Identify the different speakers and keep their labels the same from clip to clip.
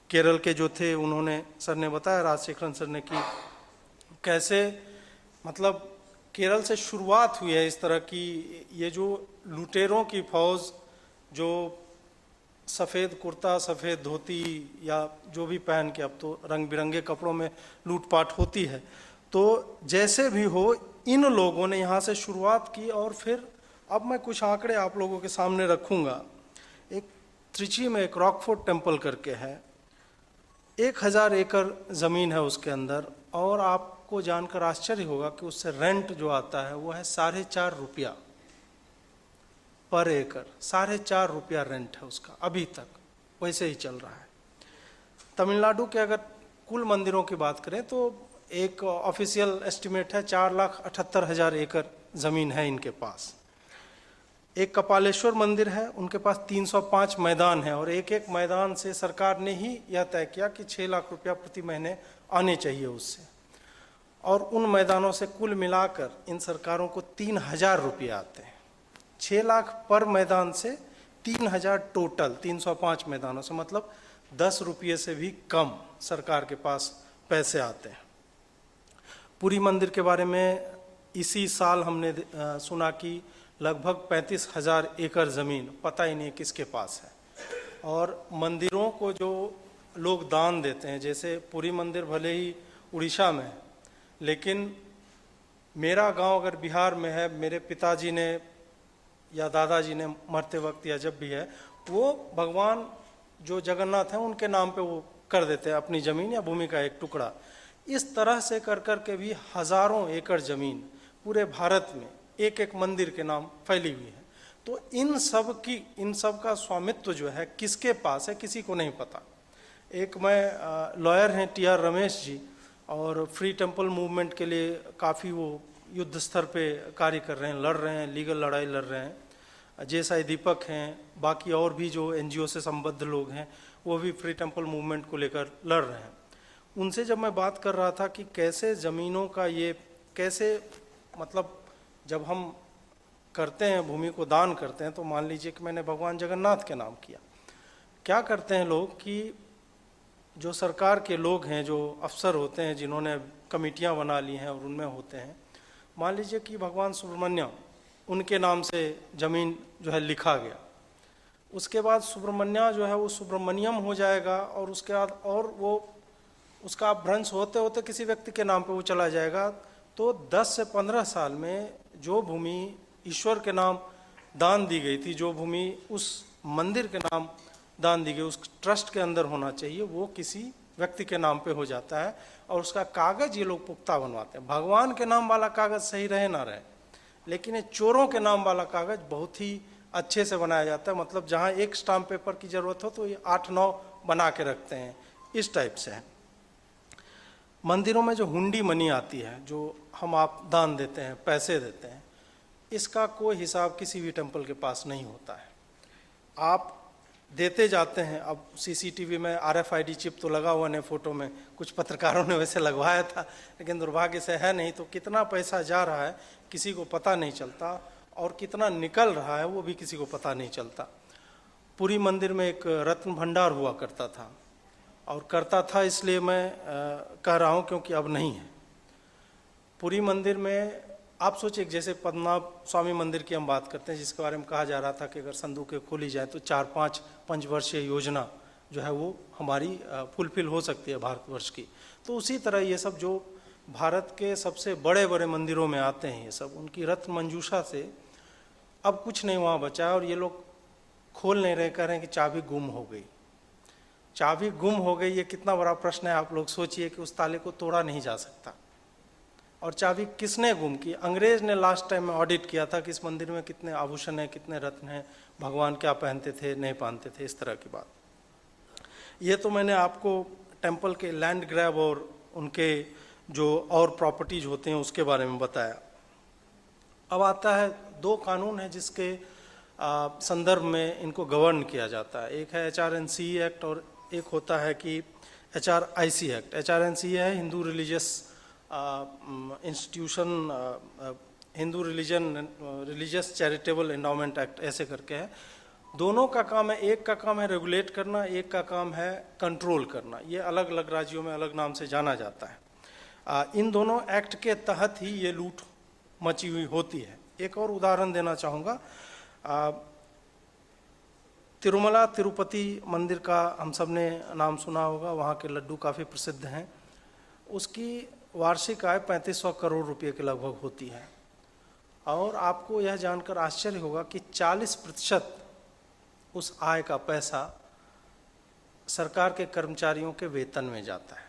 Speaker 1: केरल के जो थे उन्होंने, सर ने बताया, राजशेखरन सर ने, कि कैसे मतलब केरल से शुरुआत हुई है इस तरह की। ये जो लुटेरों की फौज जो सफ़ेद कुर्ता सफ़ेद धोती या जो भी पहन के, अब तो रंग बिरंगे कपड़ों में लूटपाट होती है, तो जैसे भी हो इन लोगों ने यहाँ से शुरुआत की। और फिर अब मैं कुछ आंकड़े आप लोगों के सामने रखूँगा। एक त्रिची में एक रॉकफोर्ट टेम्पल करके है, 1000 एकड़ ज़मीन है उसके अंदर, और आपको जानकर आश्चर्य होगा कि उससे रेंट जो आता है वो है 4.5 रुपया पर एकड़। 4.5 रुपया रेंट है उसका, अभी तक वैसे ही चल रहा है। तमिलनाडु के अगर कुल मंदिरों की बात करें तो एक ऑफिशियल एस्टिमेट है 4,78,000 एकड़ ज़मीन है इनके पास। एक कपालेश्वर मंदिर है, उनके पास 305 मैदान है, और एक एक मैदान से सरकार ने ही यह तय किया कि 6 लाख रुपया प्रति महीने आने चाहिए उससे। और उन मैदानों से कुल मिलाकर इन सरकारों को 3,000 रुपये आते हैं। 6 लाख पर मैदान से 3,000 टोटल 305 मैदानों से, मतलब 10 रुपये से भी कम सरकार के पास पैसे आते हैं। पुरी मंदिर के बारे में इसी साल हमने सुना कि लगभग 35,000 एकड़ ज़मीन पता ही नहीं किसके पास है। और मंदिरों को जो लोग दान देते हैं, जैसे पुरी मंदिर भले ही उड़ीसा में है, लेकिन मेरा गांव अगर बिहार में है, मेरे पिताजी ने या दादाजी ने मरते वक्त या जब भी है, वो भगवान जो जगन्नाथ हैं उनके नाम पे वो कर देते हैं अपनी ज़मीन या भूमि का एक टुकड़ा। इस तरह से कर कर के भी हज़ारों एकड़ ज़मीन पूरे भारत में एक एक मंदिर के नाम फैली हुई है। तो इन सब का स्वामित्व जो है किसके पास है, किसी को नहीं पता। एक मैं लॉयर हैं TR रमेश जी, और फ्री टेम्पल मूवमेंट के लिए काफ़ी वो युद्ध स्तर पे कार्य कर रहे हैं, लड़ रहे हैं, लीगल लड़ाई लड़ रहे हैं। जैसा दीपक हैं, बाकी और भी जो NGO से संबद्ध लोग हैं, वो भी फ्री टेम्पल मूवमेंट को लेकर लड़ रहे हैं। उनसे जब मैं बात कर रहा था कि कैसे ज़मीनों का ये कैसे, मतलब जब हम करते हैं भूमि को दान करते हैं, तो मान लीजिए कि मैंने भगवान जगन्नाथ के नाम किया, क्या करते हैं लोग कि जो सरकार के लोग हैं, जो अफसर होते हैं, जिन्होंने कमेटियां बना ली हैं और उनमें होते हैं, मान लीजिए कि भगवान सुब्रमण्यम उनके नाम से ज़मीन जो है लिखा गया, उसके बाद सुब्रमण्या जो है वो सुब्रमण्यम हो जाएगा, और उसके बाद और वो उसका भ्रंश होते होते किसी व्यक्ति के नाम पे वो चला जाएगा। तो 10 से 15 साल में जो भूमि ईश्वर के नाम दान दी गई थी, जो भूमि उस मंदिर के नाम दान दी गई, उस ट्रस्ट के अंदर होना चाहिए, वो किसी व्यक्ति के नाम पे हो जाता है, और उसका कागज़ ये लोग पुख्ता बनवाते हैं। भगवान के नाम वाला कागज़ सही रहे ना रहे, लेकिन ये चोरों के नाम वाला कागज़ बहुत ही अच्छे से बनाया जाता है। मतलब जहाँ एक स्टाम्प पेपर की ज़रूरत हो तो ये 8-9 बना के रखते हैं, इस टाइप से है। मंदिरों में जो हुंडी मनी आती है, जो हम आप दान देते हैं, पैसे देते हैं, इसका कोई हिसाब किसी भी टेम्पल के पास नहीं होता है। आप देते जाते हैं। अब CCTV में RFID चिप तो लगा हुआ है फ़ोटो में, कुछ पत्रकारों ने वैसे लगवाया था, लेकिन दुर्भाग्य से है नहीं। तो कितना पैसा जा रहा है किसी को पता नहीं चलता, और कितना निकल रहा है वो भी किसी को पता नहीं चलता। पुरी मंदिर में एक रत्न भंडार हुआ करता था, और करता था इसलिए मैं कह रहा हूँ क्योंकि अब नहीं है। पुरी मंदिर में आप सोचिए, जैसे पद्मनाभ स्वामी मंदिर की हम बात करते हैं, जिसके बारे में कहा जा रहा था कि अगर संदूकें खोली जाए तो 4-5 पंचवर्षीय योजना जो है वो हमारी फुलफिल हो सकती है भारतवर्ष की। तो उसी तरह ये सब जो भारत के सबसे बड़े बड़े मंदिरों में आते हैं, ये सब उनकी रत्न मंजूषा से अब कुछ नहीं वहाँ बचा है, और ये लोग खोल नहीं रहे, कह रहे हैं कि चाबी गुम हो गई। चाबी गुम हो गई, ये कितना बड़ा प्रश्न है। आप लोग सोचिए कि उस ताले को तोड़ा नहीं जा सकता, और चाबी किसने गुम की? अंग्रेज ने लास्ट टाइम में ऑडिट किया था कि इस मंदिर में कितने आभूषण हैं, कितने रत्न हैं, भगवान क्या पहनते थे, नहीं पहनते थे, इस तरह की बात। ये तो मैंने आपको टेम्पल के लैंड ग्रैब और उनके जो और प्रॉपर्टीज होते हैं उसके बारे में बताया। अब आता है 2 कानून है जिसके संदर्भ में इनको गवर्न किया जाता है। एक है HRNC एक्ट, और एक होता है कि HRIC एक्ट। HRNC है Hindu religious institution, Hindu religious charitable endowment act, ऐसे करके है। दोनों का काम है, एक का काम है रेगुलेट करना, एक का काम है कंट्रोल करना। ये अलग अलग राज्यों में अलग नाम से जाना जाता है। इन दोनों एक्ट के तहत ही ये लूट मची हुई होती है। एक और उदाहरण देना चाहूँगा, तिरुमला तिरुपति मंदिर का हम सब ने नाम सुना होगा, वहाँ के लड्डू काफ़ी प्रसिद्ध हैं। उसकी वार्षिक आय 3500 करोड़ रुपए के लगभग होती है। और आपको यह जानकर आश्चर्य होगा कि 40% उस आय का पैसा सरकार के कर्मचारियों के वेतन में जाता है।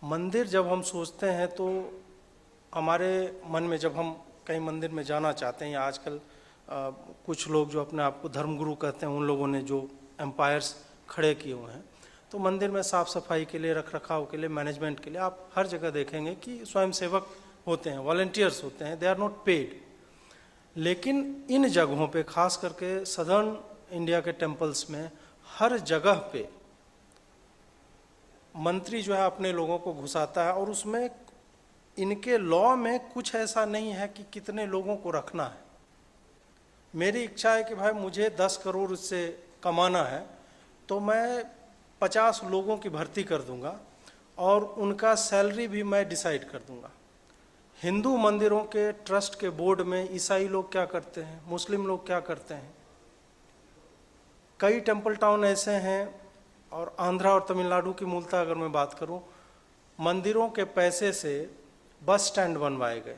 Speaker 1: मंदिर जब हम सोचते हैं तो हमारे मन में, जब हम कहीं मंदिर में जाना चाहते हैं, या आजकल कुछ लोग जो अपने आप को धर्मगुरु कहते हैं, उन लोगों ने जो एम्पायर्स खड़े किए हुए हैं, तो मंदिर में साफ़ सफाई के लिए, रख रखाव के लिए, मैनेजमेंट के लिए आप हर जगह देखेंगे कि स्वयंसेवक होते हैं, वॉलंटियर्स होते हैं, दे आर नॉट पेड। लेकिन इन जगहों पे, खास करके सदर्न इंडिया के टेम्पल्स में, हर जगह पे मंत्री जो है अपने लोगों को घुसाता है, और उसमें इनके लॉ में कुछ ऐसा नहीं है कि कितने लोगों को रखना है। मेरी इच्छा है कि भाई मुझे 10 करोड़ इससे कमाना है, तो मैं 50 लोगों की भर्ती कर दूंगा और उनका सैलरी भी मैं डिसाइड कर दूंगा। हिंदू मंदिरों के ट्रस्ट के बोर्ड में ईसाई लोग क्या करते हैं, मुस्लिम लोग क्या करते हैं। कई टेम्पल टाउन ऐसे हैं, और आंध्रा और तमिलनाडु की मूलतः अगर मैं बात करूं, मंदिरों के पैसे से बस स्टैंड बनवाए गए।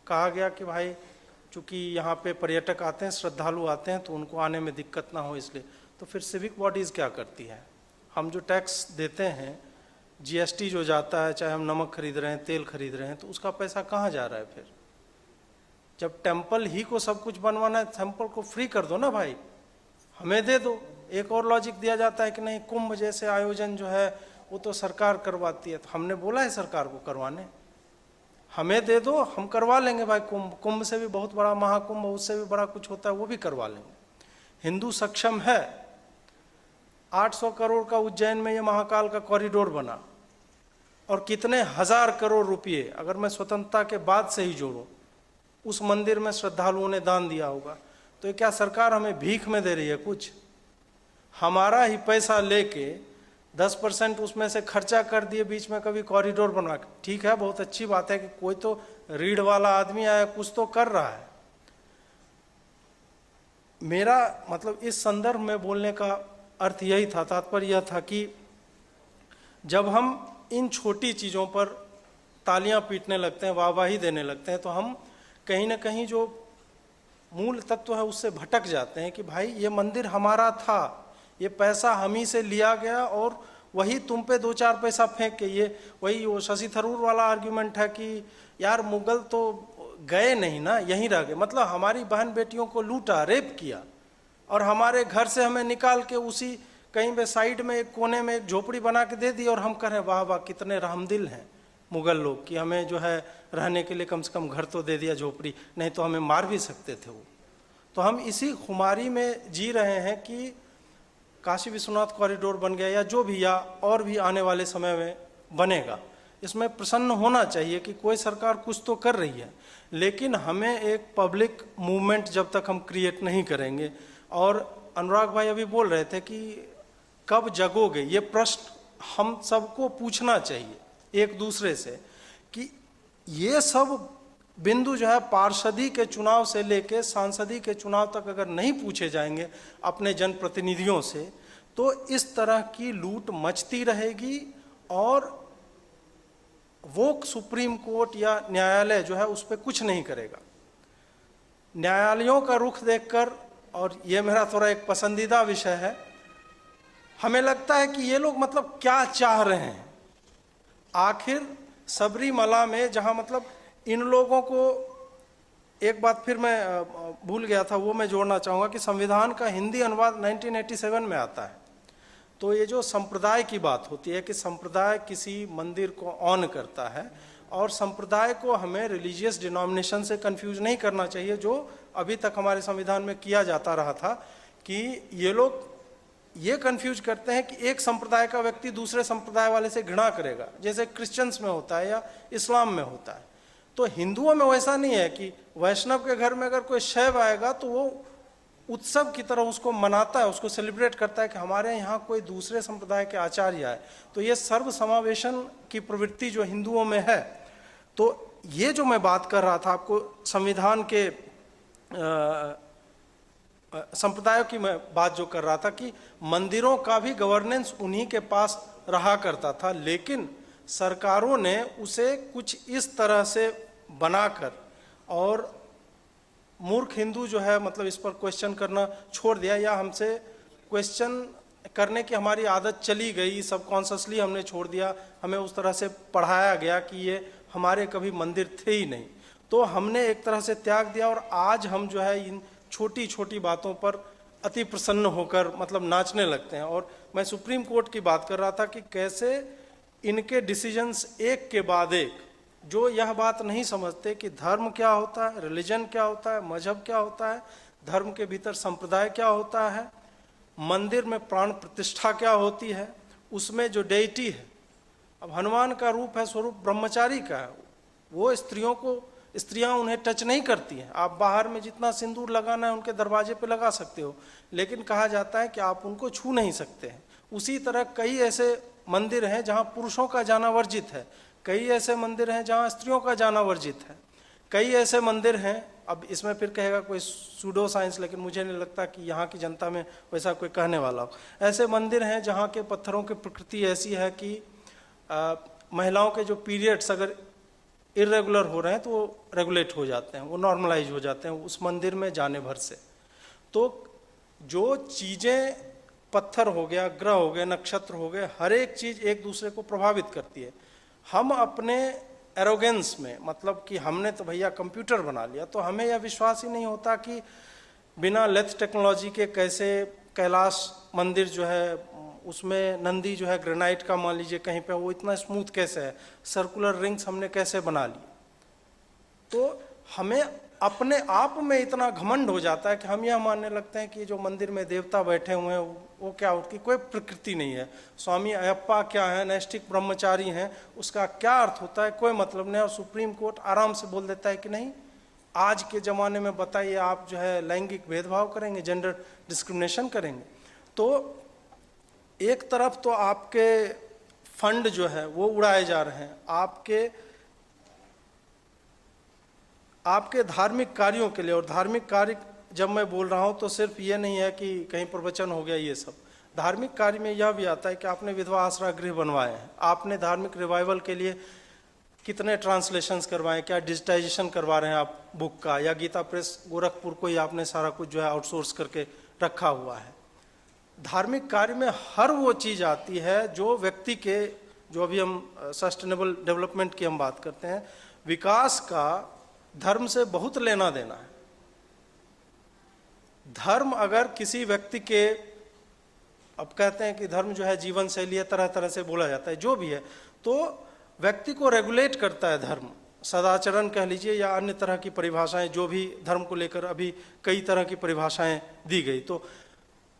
Speaker 1: कहा गया कि भाई चूँकि यहाँ पे पर्यटक आते हैं, श्रद्धालु आते हैं, तो उनको आने में दिक्कत ना हो इसलिए। तो फिर सिविक बॉडीज़ क्या करती है, हम जो टैक्स देते हैं, जीएसटी जो जाता है, चाहे हम नमक खरीद रहे हैं, तेल खरीद रहे हैं, तो उसका पैसा कहाँ जा रहा है फिर? जब टेम्पल ही को सब कुछ बनवाना है, टेम्पल को फ्री कर दो ना भाई, हमें दे दो। एक और लॉजिक दिया जाता है कि नहीं, कुंभ जैसे आयोजन जो है वो तो सरकार करवाती है। तो हमने बोला है सरकार को करवाने, हमें दे दो, हम करवा लेंगे भाई। कुंभ से भी बहुत बड़ा महाकुंभ, उससे भी बड़ा कुछ होता है, वो भी करवा लेंगे। हिंदू सक्षम है। 800 करोड़ का उज्जैन में ये महाकाल का कॉरिडोर बना, और कितने हजार करोड़ रुपए, अगर मैं स्वतंत्रता के बाद से ही जोड़ूं, उस मंदिर में श्रद्धालुओं ने दान दिया होगा। तो ये क्या सरकार हमें भीख में दे रही है? कुछ हमारा ही पैसा लेके 10% उसमें से खर्चा कर दिए, बीच में कभी कॉरिडोर बनवा के। ठीक है, बहुत अच्छी बात है कि कोई तो रीढ़ वाला आदमी आया, कुछ तो कर रहा है। मेरा मतलब इस संदर्भ में बोलने का अर्थ यही था, तात्पर्य यह था कि जब हम इन छोटी चीज़ों पर तालियां पीटने लगते हैं, वाहवाही देने लगते हैं, तो हम कहीं ना कहीं जो मूल तत्व है उससे भटक जाते हैं कि भाई ये मंदिर हमारा था, ये पैसा हम ही से लिया गया, और वही तुम पे 2-4 पैसा फेंक के, ये वही वो शशि थरूर वाला आर्ग्यूमेंट है कि यार मुगल तो गए नहीं ना, यहीं रह गए। मतलब हमारी बहन बेटियों को लूटा, रेप किया, और हमारे घर से हमें निकाल के उसी कहीं पे साइड में एक कोने में एक झोपड़ी बना के दे दी, और हम कह रहे वाह वाह कितने रहमदिल हैं मुगल लोग कि हमें जो है रहने के लिए कम से कम घर तो दे दिया, झोपड़ी, नहीं तो हमें मार भी सकते थे वो। तो हम इसी खुमारी में जी रहे हैं कि काशी विश्वनाथ कॉरिडोर बन गया, या जो भी, या और भी आने वाले समय में बनेगा। इसमें प्रसन्न होना चाहिए कि कोई सरकार कुछ तो कर रही है, लेकिन हमें एक पब्लिक मूवमेंट जब तक हम क्रिएट नहीं करेंगे। और अनुराग भाई अभी बोल रहे थे कि कब जगोगे, ये प्रश्न हम सबको पूछना चाहिए एक दूसरे से, कि ये सब बिंदु जो है पार्षदी के चुनाव से लेके सांसदी के चुनाव तक अगर नहीं पूछे जाएंगे अपने जनप्रतिनिधियों से, तो इस तरह की लूट मचती रहेगी, और वो सुप्रीम कोर्ट या न्यायालय जो है उस पर कुछ नहीं करेगा। न्यायालयों का रुख देखकर, और ये मेरा थोड़ा एक पसंदीदा विषय है, हमें लगता है कि ये लोग मतलब क्या चाह रहे हैं। आखिर सबरीमला में जहां मतलब इन लोगों को, एक बात फिर मैं भूल गया था, वो मैं जोड़ना चाहूँगा कि संविधान का हिंदी अनुवाद 1987 में आता है। तो ये जो संप्रदाय की बात होती है कि संप्रदाय किसी मंदिर को ऑन करता है, और संप्रदाय को हमें रिलीजियस डिनोमिनेशन से कंफ्यूज नहीं करना चाहिए, जो अभी तक हमारे संविधान में किया जाता रहा था कि ये लोग ये कंफ्यूज करते हैं कि एक संप्रदाय का व्यक्ति दूसरे संप्रदाय वाले से घृणा करेगा, जैसे क्रिश्चियंस में होता है या इस्लाम में होता है। तो हिंदुओं में वैसा नहीं है कि वैष्णव के घर में अगर कोई शैव आएगा तो वो उत्सव की तरह उसको मनाता है, उसको सेलिब्रेट करता है कि हमारे यहाँ कोई दूसरे संप्रदाय के आचार्य आए। तो ये सर्व समावेशन की प्रवृत्ति जो हिंदुओं में है, तो ये जो मैं बात कर रहा था आपको संविधान के संप्रदायों की मैं बात जो कर रहा था कि मंदिरों का भी गवर्नेंस उन्हीं के पास रहा करता था, लेकिन सरकारों ने उसे कुछ इस तरह से बनाकर और मूर्ख हिंदू जो है मतलब इस पर क्वेश्चन करना छोड़ दिया, या हमसे क्वेश्चन करने की हमारी आदत चली गई, सबकॉन्शियसली हमने छोड़ दिया, हमें उस तरह से पढ़ाया गया कि ये हमारे कभी मंदिर थे ही नहीं, तो हमने एक तरह से त्याग दिया। और आज हम जो है इन छोटी छोटी बातों पर अति प्रसन्न होकर मतलब नाचने लगते हैं। और मैं सुप्रीम कोर्ट की बात कर रहा था कि कैसे इनके डिसीजंस एक के बाद एक, जो यह बात नहीं समझते कि धर्म क्या होता है, रिलीजन क्या होता है, मजहब क्या होता है, धर्म के भीतर संप्रदाय क्या होता है, मंदिर में प्राण प्रतिष्ठा क्या होती है, उसमें जो डेइटी है, अब हनुमान का रूप है, स्वरूप ब्रह्मचारी का है, वो स्त्रियां उन्हें टच नहीं करती हैं। आप बाहर में जितना सिंदूर लगाना है उनके दरवाजे पे लगा सकते हो, लेकिन कहा जाता है कि आप उनको छू नहीं सकते हैं। उसी तरह कई ऐसे मंदिर हैं जहां पुरुषों का जाना वर्जित है, कई ऐसे मंदिर हैं जहां स्त्रियों का जाना वर्जित है, कई ऐसे मंदिर हैं, अब इसमें फिर कहेगा कोई सूडो साइंस, लेकिन मुझे नहीं लगता कि यहाँ की जनता में वैसा कोई कहने वाला हो। ऐसे मंदिर हैं जहाँ के पत्थरों की प्रकृति ऐसी है कि महिलाओं के जो पीरियड्स अगर इरेगुलर हो रहे हैं तो वो रेगुलेट हो जाते हैं, वो नॉर्मलाइज हो जाते हैं उस मंदिर में जाने भर से। तो जो चीज़ें, पत्थर हो गया, ग्रह हो गए, नक्षत्र हो गए, हर एक चीज़ एक दूसरे को प्रभावित करती है। हम अपने एरोगेंस में मतलब कि हमने तो भैया कंप्यूटर बना लिया, तो हमें यह विश्वास ही नहीं होता कि बिना लेथ टेक्नोलॉजी के कैसे कैलाश मंदिर जो है उसमें नंदी जो है ग्रेनाइट का मान लीजिए कहीं पे, वो इतना स्मूथ कैसे है, सर्कुलर रिंग्स हमने कैसे बना ली। तो हमें अपने आप में इतना घमंड हो जाता है कि हम यह मानने लगते हैं कि जो मंदिर में देवता बैठे हुए हैं वो क्या, उसकी कोई प्रकृति नहीं है, स्वामी अयप्पा क्या है, नैष्ठिक ब्रह्मचारी हैं, उसका क्या अर्थ होता है, कोई मतलब नहीं। और सुप्रीम कोर्ट आराम से बोल देता है कि नहीं, आज के ज़माने में बताइए आप जो है लैंगिक भेदभाव करेंगे, जेंडर डिस्क्रिमिनेशन करेंगे। तो एक तरफ तो आपके फंड जो है वो उड़ाए जा रहे हैं, आपके धार्मिक कार्यों के लिए। और धार्मिक कार्य जब मैं बोल रहा हूँ तो सिर्फ ये नहीं है कि कहीं प्रवचन हो गया, ये सब धार्मिक कार्य में यह भी आता है कि आपने विधवा आश्रय गृह बनवाए हैं, आपने धार्मिक रिवाइवल के लिए कितने ट्रांसलेशंस करवाएं, क्या डिजिटाइजेशन करवा रहे हैं आप बुक का, या गीता प्रेस गोरखपुर को ही आपने सारा कुछ जो है आउटसोर्स करके रखा हुआ है। धार्मिक कार्य में हर वो चीज़ आती है जो व्यक्ति के, जो अभी हम सस्टेनेबल डेवलपमेंट की हम बात करते हैं, विकास का धर्म से बहुत लेना देना है। धर्म अगर किसी व्यक्ति के, अब कहते हैं कि धर्म जो है जीवन शैली है, तरह तरह से बोला जाता है, जो भी है, तो व्यक्ति को रेगुलेट करता है धर्म, सदाचरण कह लीजिए या अन्य तरह की परिभाषाएं, जो भी धर्म को लेकर अभी कई तरह की परिभाषाएं दी गई। तो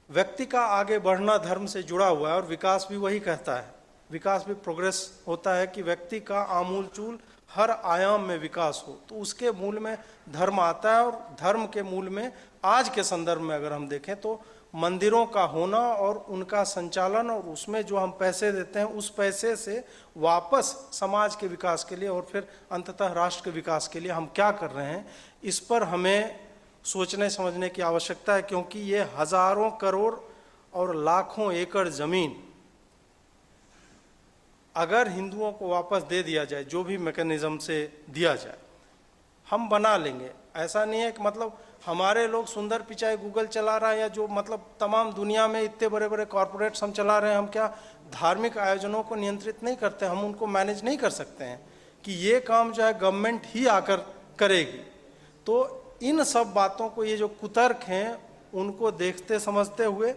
Speaker 1: व्यक्ति का आगे बढ़ना धर्म से जुड़ा हुआ है, और विकास भी वही कहता है, विकास भी प्रोग्रेस होता है कि व्यक्ति का आमूल चूल हर आयाम में विकास हो, तो उसके मूल में धर्म आता है। और धर्म के मूल में आज के संदर्भ में अगर हम देखें तो मंदिरों का होना और उनका संचालन, और उसमें जो हम पैसे देते हैं उस पैसे से वापस समाज के विकास के लिए और फिर अंततः राष्ट्र के विकास के लिए हम क्या कर रहे हैं, इस पर हमें सोचने समझने की आवश्यकता है। क्योंकि ये हजारों करोड़ और लाखों एकड़ जमीन अगर हिंदुओं को वापस दे दिया जाए, जो भी मैकेनिज्म से दिया जाए, हम बना लेंगे। ऐसा नहीं है कि मतलब हमारे लोग सुंदर पिचाई गूगल चला रहा है, या जो मतलब तमाम दुनिया में इतने बड़े बड़े कॉरपोरेट्स हम चला रहे हैं, हम क्या धार्मिक आयोजनों को नियंत्रित नहीं करते, हम उनको मैनेज नहीं कर सकते हैं कि ये काम जो है गवर्नमेंट ही आकर करेगी। तो इन सब बातों को, ये जो कुतर्क हैं, उनको देखते समझते हुए,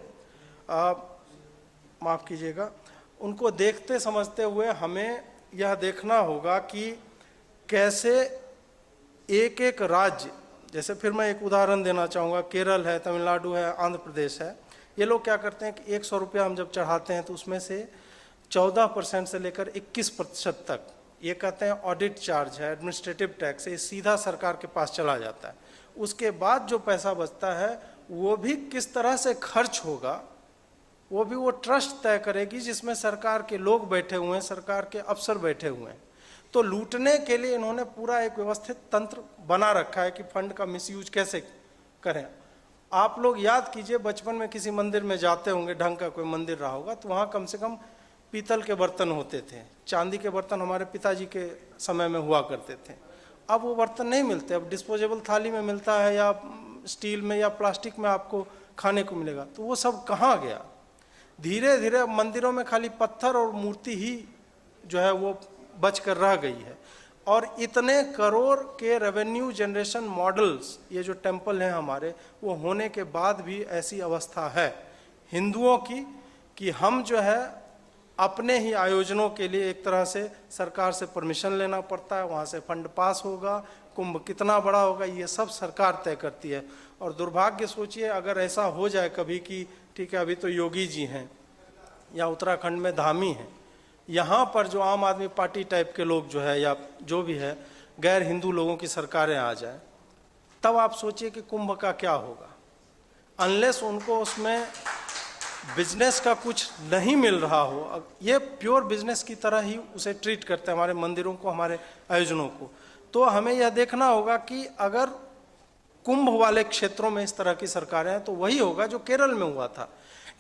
Speaker 1: माफ़ कीजिएगा, उनको देखते समझते हुए हमें यह देखना होगा कि कैसे एक एक राज्य, जैसे फिर मैं एक उदाहरण देना चाहूँगा, केरल है, तमिलनाडु है, आंध्र प्रदेश है, ये लोग क्या करते हैं कि 100 रुपया हम जब चढ़ाते हैं तो उसमें से 14% से लेकर 21% तक ये कहते हैं ऑडिट चार्ज है, एडमिनिस्ट्रेटिव टैक्स है, ये सीधा सरकार के पास चला जाता है। उसके बाद जो पैसा बचता है वो भी किस तरह से खर्च होगा, वो भी वो ट्रस्ट तय करेगी जिसमें सरकार के लोग बैठे हुए हैं, सरकार के अफसर बैठे हुए हैं। तो लूटने के लिए इन्होंने पूरा एक व्यवस्थित तंत्र बना रखा है कि फंड का मिसयूज कैसे करें। आप लोग याद कीजिए, बचपन में किसी मंदिर में जाते होंगे, ढंग का कोई मंदिर रहा होगा, तो वहाँ कम से कम पीतल के बर्तन होते थे, चांदी के बर्तन हमारे पिताजी के समय में हुआ करते थे। अब वो बर्तन नहीं मिलते, अब डिस्पोजेबल थाली में मिलता है या स्टील में या प्लास्टिक में आपको खाने को मिलेगा। तो वो सब कहाँ गया? धीरे धीरे अब मंदिरों में खाली पत्थर और मूर्ति ही जो है वो बच कर रह गई है। और इतने करोड़ के रेवेन्यू जनरेशन मॉडल्स ये जो टेम्पल हैं हमारे, वो होने के बाद भी ऐसी अवस्था है हिंदुओं की कि हम जो है अपने ही आयोजनों के लिए एक तरह से सरकार से परमिशन लेना पड़ता है, वहाँ से फंड पास होगा, कुंभ कितना बड़ा होगा, ये सब सरकार तय करती है। और दुर्भाग्य सोचिए अगर ऐसा हो जाए कभी कि ठीक है अभी तो योगी जी हैं या उत्तराखंड में धामी हैं, यहाँ पर जो आम आदमी पार्टी टाइप के लोग जो है या जो भी है गैर हिंदू लोगों की सरकारें आ जाए, तब आप सोचिए कि कुंभ का क्या होगा। अनलेस उनको उसमें बिजनेस का कुछ नहीं मिल रहा हो, ये प्योर बिजनेस की तरह ही उसे ट्रीट करते हैं हमारे मंदिरों को, हमारे आयोजनों को। तो हमें यह देखना होगा कि अगर कुंभ वाले क्षेत्रों में इस तरह की सरकारें हैं तो वही होगा जो केरल में हुआ था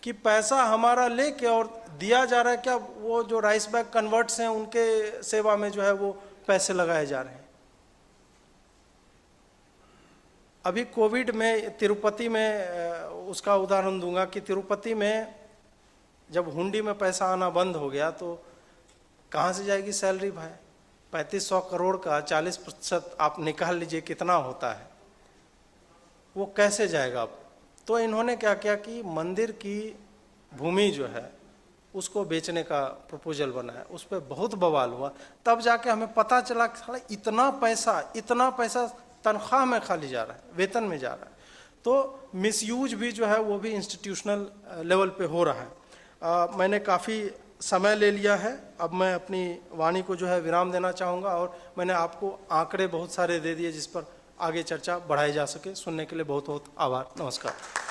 Speaker 1: कि पैसा हमारा लेके और दिया जा रहा है, क्या वो जो राइस बैग कन्वर्ट्स हैं उनके सेवा में जो है वो पैसे लगाए जा रहे हैं। अभी कोविड में तिरुपति में उसका उदाहरण दूंगा कि तिरुपति में जब हुंडी में पैसा आना बंद हो गया तो कहाँ से जाएगी सैलरी भाई? 3500 करोड़ का 40% आप निकाल लीजिए कितना होता है, वो कैसे जाएगा अब? तो इन्होंने क्या किया कि मंदिर की भूमि जो है उसको बेचने का प्रपोजल बनाया, उस पर बहुत बवाल हुआ। तब जाके हमें पता चला कि साला इतना पैसा तनख्वाह में खाली जा रहा है, वेतन में जा रहा है। तो मिसयूज भी जो है वो भी इंस्टीट्यूशनल लेवल पे हो रहा है। मैंने काफ़ी समय ले लिया है, अब मैं अपनी वाणी को जो है विराम देना चाहूँगा और मैंने आपको आंकड़े बहुत सारे दे दिए जिस पर आगे चर्चा बढ़ाई जा सके। सुनने के लिए बहुत बहुत आभार। नमस्कार।